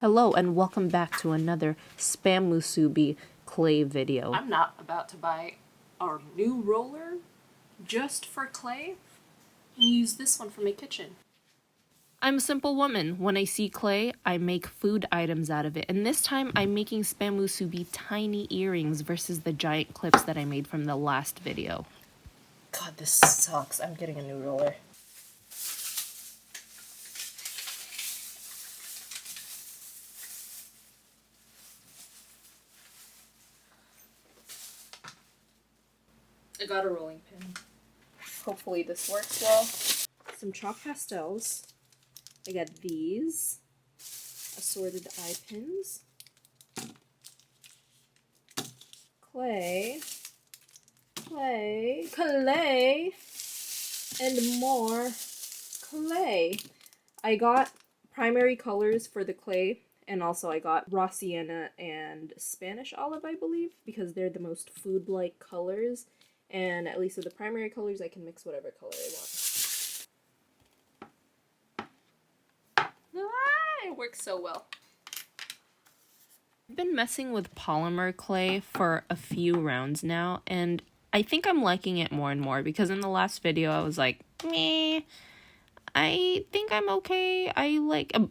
Hello and welcome back to another Spam Musubi clay video. I'm not about to buy our new roller just for clay and use this one for my kitchen. I'm a simple woman. When I see clay, I make food items out of it. And this time I'm making Spam Musubi tiny earrings versus the giant clips that I made from the last video. God, this sucks. I'm getting a new roller. I got a rolling pin. Hopefully this works well. Some chalk pastels. I got these assorted eye pins. Clay, and more clay. I got primary colors for the clay, and also I got raw sienna and Spanish olive, I believe, because they're the most food-like colors. And at least with the primary colors, I can mix whatever color I want. It works so well. I've been messing with polymer clay for a few rounds now, and I think I'm liking it more and more because in the last video I was like, meh, I think I'm okay.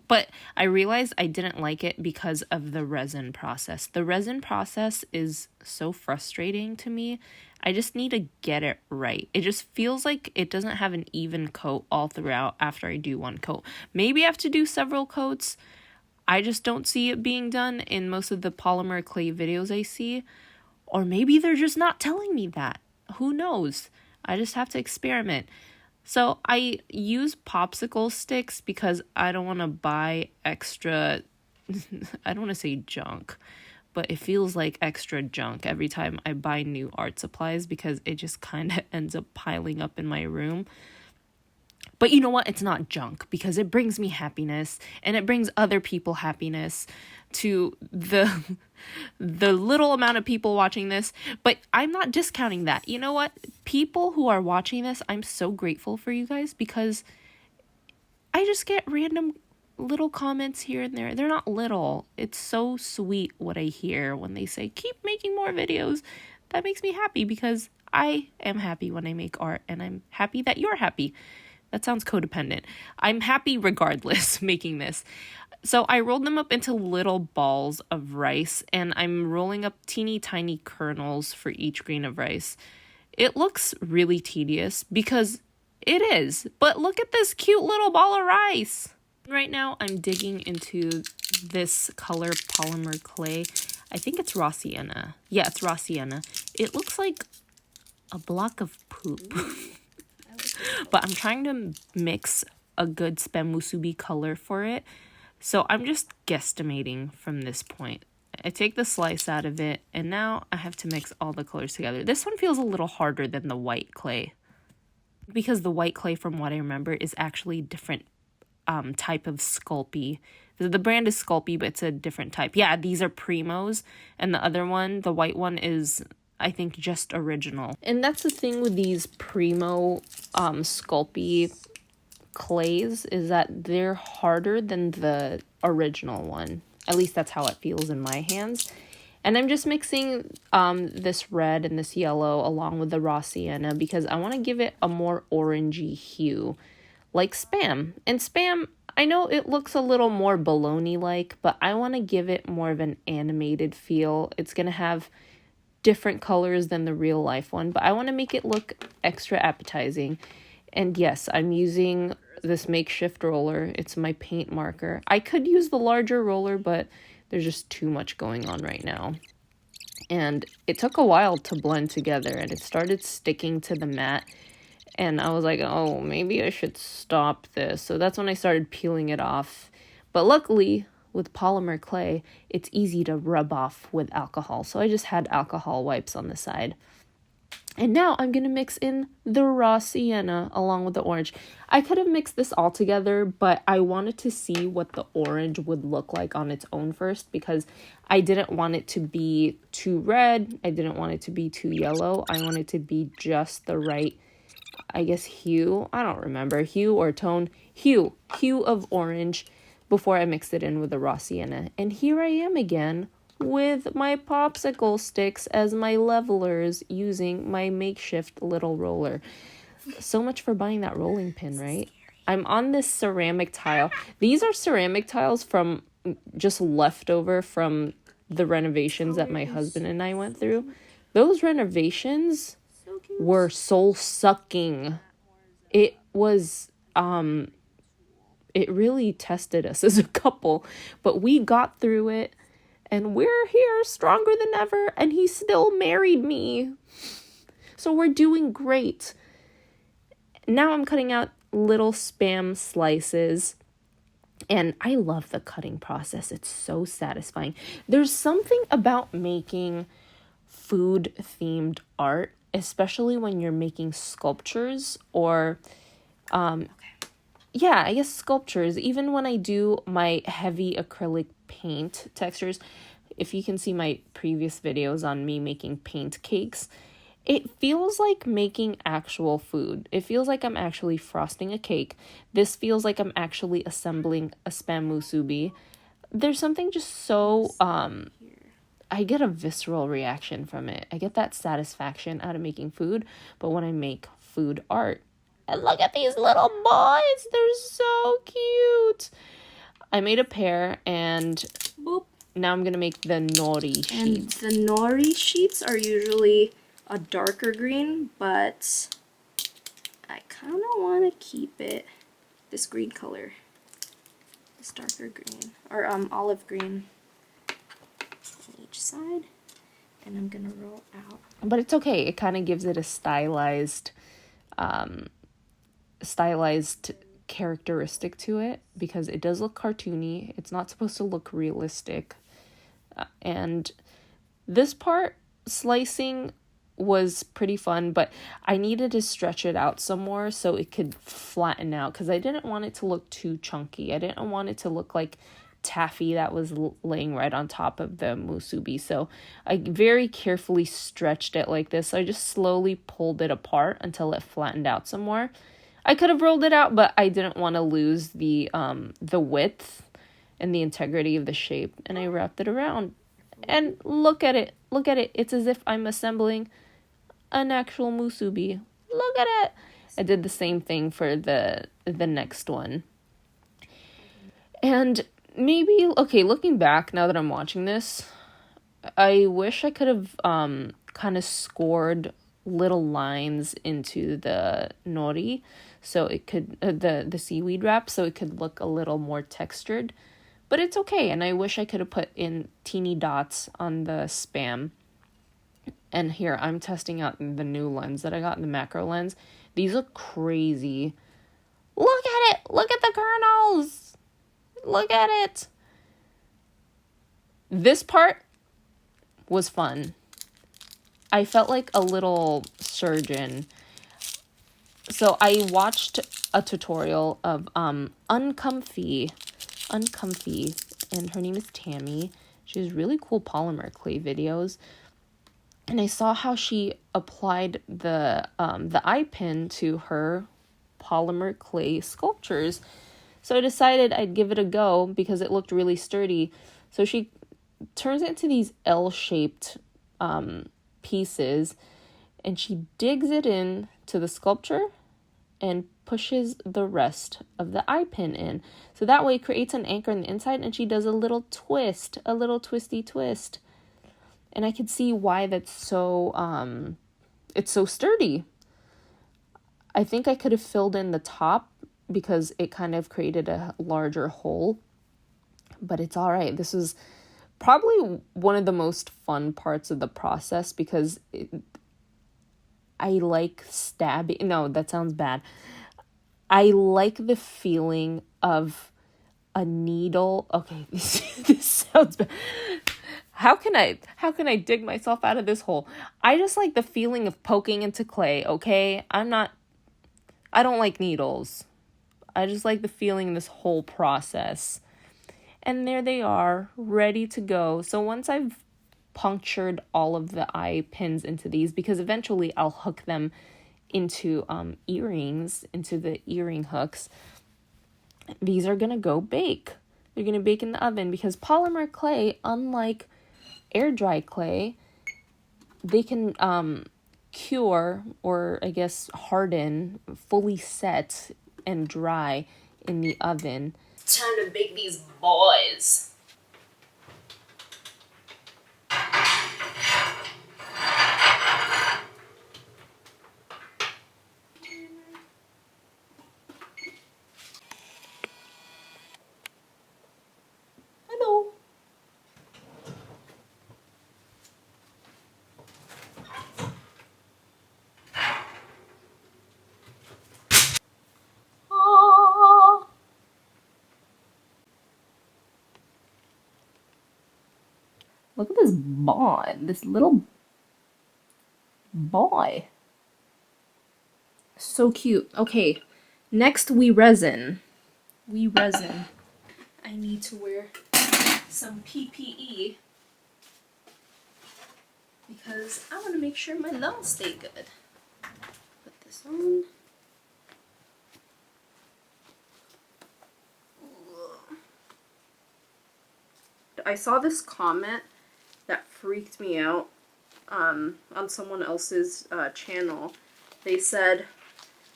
But I realized I didn't like it because of the resin process. The resin process is so frustrating to me. I just need to get it right. It just feels like it doesn't have an even coat all throughout after I do one coat. Maybe I have to do several coats. I just don't see it being done in most of the polymer clay videos I see. Or maybe they're just not telling me that. Who knows? I just have to experiment. So I use popsicle sticks because I don't want to buy extra, I don't want to say junk, but it feels like extra junk every time I buy new art supplies because it just kind of ends up piling up in my room. But you know what? It's not junk because it brings me happiness and it brings other people happiness to the little amount of people watching this. But I'm not discounting that. You know what? People who are watching this, I'm so grateful for you guys because I just get random little comments here and there. They're not little. It's so sweet what I hear when they say, keep making more videos. That makes me happy because I am happy when I make art and I'm happy that you're happy. That sounds codependent. I'm happy regardless making this. So I rolled them up into little balls of rice and I'm rolling up teeny tiny kernels for each grain of rice. It looks really tedious because it is, but look at this cute little ball of rice. Right now I'm digging into this color polymer clay. I think it's raw sienna. Yeah, it's raw sienna. It looks like a block of poop. But I'm trying to mix a good Spam Musubi color for it. So I'm just guesstimating from this point. I take the slice out of it, and now I have to mix all the colors together. This one feels a little harder than the white clay. Because the white clay, from what I remember, is actually different type of Sculpey. The brand is Sculpey, but it's a different type. Yeah, these are Primos, and the other one, the white one, is I think just original. And that's the thing with these Primo Sculpey clays is that they're harder than the original one. At least that's how it feels in my hands. And I'm just mixing this red and this yellow along with the raw sienna because I want to give it a more orangey hue like Spam. And Spam, I know it looks a little more baloney-like, but I want to give it more of an animated feel. It's going to have different colors than the real life one, but I want to make it look extra appetizing. And yes, I'm using this makeshift roller. It's my paint marker. I could use the larger roller, but there's just too much going on right now. And it took a while to blend together and it started sticking to the mat. And I was like, oh, maybe I should stop this. So that's when I started peeling it off. But luckily, with polymer clay, it's easy to rub off with alcohol. So I just had alcohol wipes on the side. And now I'm going to mix in the raw sienna along with the orange. I could have mixed this all together, but I wanted to see what the orange would look like on its own first because I didn't want it to be too red. I didn't want it to be too yellow. I wanted it to be just the right, I guess, hue. I don't remember. Hue or tone. Hue of orange before I mixed it in with the raw sienna. And here I am again with my popsicle sticks as my levelers using my makeshift little roller. So much for buying that rolling pin, right? I'm on this ceramic tile. These are ceramic tiles from just leftover from the renovations that my husband and I went through. Those renovations were soul sucking. It was it really tested us as a couple, but we got through it and we're here stronger than ever, and he still married me. So we're doing great. Now I'm cutting out little Spam slices, and I love the cutting process. It's so satisfying. There's something about making food themed art, especially when you're making sculptures or yeah, I guess sculptures. Even when I do my heavy acrylic paint textures, if you can see my previous videos on me making paint cakes, it feels like making actual food. It feels like I'm actually frosting a cake. This feels like I'm actually assembling a Spam musubi. There's something just so, I get a visceral reaction from it. I get that satisfaction out of making food, but when I make food art, and look at these little boys. They're so cute. I made a pair, and boop. Now I'm going to make the nori sheets. And the nori sheets are usually a darker green, but I kind of want to keep it this green color. This darker green, or olive green on each side. And I'm going to roll out. But it's okay. It kind of gives it a stylized characteristic to it, because it does look cartoony. It's not supposed to look realistic. And this part, slicing, was pretty fun, but I needed to stretch it out some more so it could flatten out, because I didn't want it to look too chunky. I didn't want it to look like taffy that was laying right on top of the musubi. So I very carefully stretched it like this. So I just slowly pulled it apart until it flattened out some more. I could have rolled it out, but I didn't want to lose the width and the integrity of the shape, and I wrapped it around. And look at it. Look at it. It's as if I'm assembling an actual musubi. Look at it. I did the same thing for the next one. And maybe, okay, looking back now that I'm watching this, I wish I could have kind of scored little lines into the nori, so it could the seaweed wrap, so it could look a little more textured. But it's okay, and I wish I could have put in teeny dots on the Spam. And here, I'm testing out the new lens that I got, the macro lens. These look crazy. Look at it! Look at the kernels! Look at it! This part was fun. I felt like a little surgeon. So I watched a tutorial of Uncomfy, and her name is Tammy. She has really cool polymer clay videos. And I saw how she applied the eye pin to her polymer clay sculptures. So I decided I'd give it a go because it looked really sturdy. So she turns it into these L-shaped pieces, and she digs it in to the sculpture and pushes the rest of the eye pin in. So that way it creates an anchor on the inside, and she does a little twist, a little twisty twist. And I could see why that's so, it's so sturdy. I think I could have filled in the top because it kind of created a larger hole. But it's all right. This is probably one of the most fun parts of the process because I like stabbing. No, that sounds bad. I like the feeling of a needle. Okay, this sounds bad. How can I dig myself out of this hole? I just like the feeling of poking into clay, okay? I don't like needles. I just like the feeling of this whole process. And there they are, ready to go. So once I've punctured all of the eye pins into these, because eventually I'll hook them into earrings, into the earring hooks, these are gonna go bake. They're going to bake in the oven because polymer clay, unlike air dry clay, they can cure, or I guess harden, fully set and dry in the oven. Time to bake these boys. Hello. Ah. Look at this boy, this little boy. So cute. Okay, next we resin. I need to wear some PPE because I want to make sure my lungs stay good. Put this on. I saw this comment that freaked me out on someone else's channel. They said,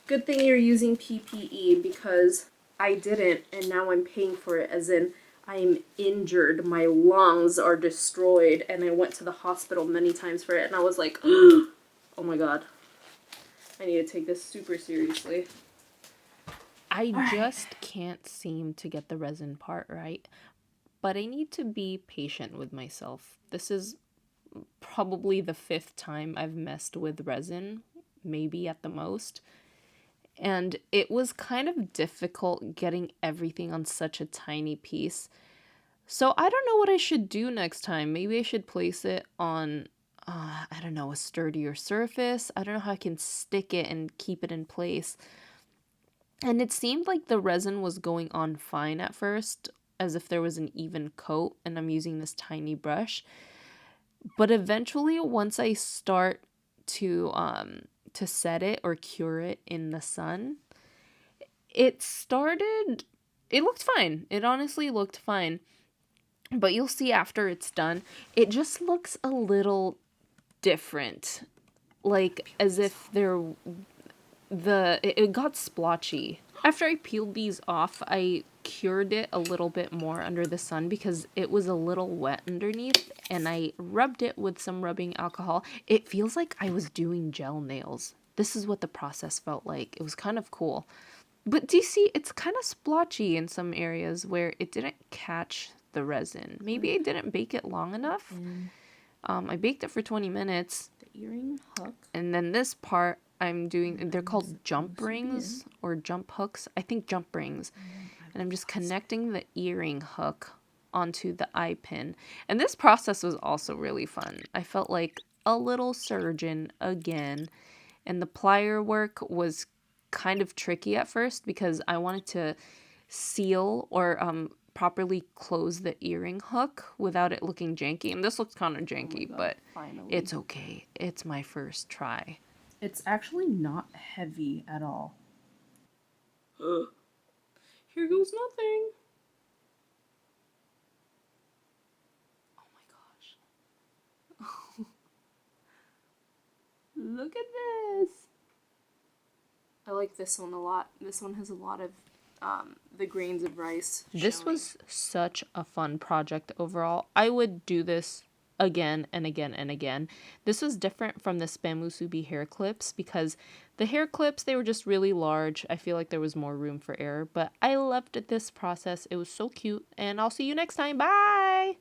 good thing you're using PPE because I didn't and now I'm paying for it, as in I'm injured, my lungs are destroyed, and I went to the hospital many times for it, and I was like, oh my god, I need to take this super seriously. I just can't seem to get the resin part right, but I need to be patient with myself. This is probably the 5th time I've messed with resin, maybe at the most. And it was kind of difficult getting everything on such a tiny piece. So I don't know what I should do next time. Maybe I should place it on, I don't know, a sturdier surface. I don't know how I can stick it and keep it in place. And it seemed like the resin was going on fine at first, as if there was an even coat, and I'm using this tiny brush. But eventually, once I start to set it or cure it in the sun, it looked fine. It honestly looked fine. But you'll see after it's done, it just looks a little different. Like as if it got splotchy. After I peeled these off, I cured it a little bit more under the sun because it was a little wet underneath, and I rubbed it with some rubbing alcohol. It feels like I was doing gel nails. This is what the process felt like. It was kind of cool. But do you see, it's kind of splotchy in some areas where it didn't catch the resin. Maybe I didn't bake it long enough. I baked it for 20 minutes. The earring hook. And then this part I'm doing, they're called jump rings or jump hooks. I think jump rings. And I'm just connecting the earring hook onto the eye pin. And this process was also really fun. I felt like a little surgeon again. And the plier work was kind of tricky at first because I wanted to seal or properly close the earring hook without it looking janky. And this looks kind of janky, but finally. It's okay. It's my first try. It's actually not heavy at all. Here goes nothing. Oh my gosh. Look at this. I like this one a lot. This one has a lot of the grains of rice. This was such a fun project overall. I would do this again and again and again. This was different from the Musubi hair clips because the hair clips, they were just really large. I feel like there was more room for error, but I loved this process. It was so cute, and I'll see you next time. Bye!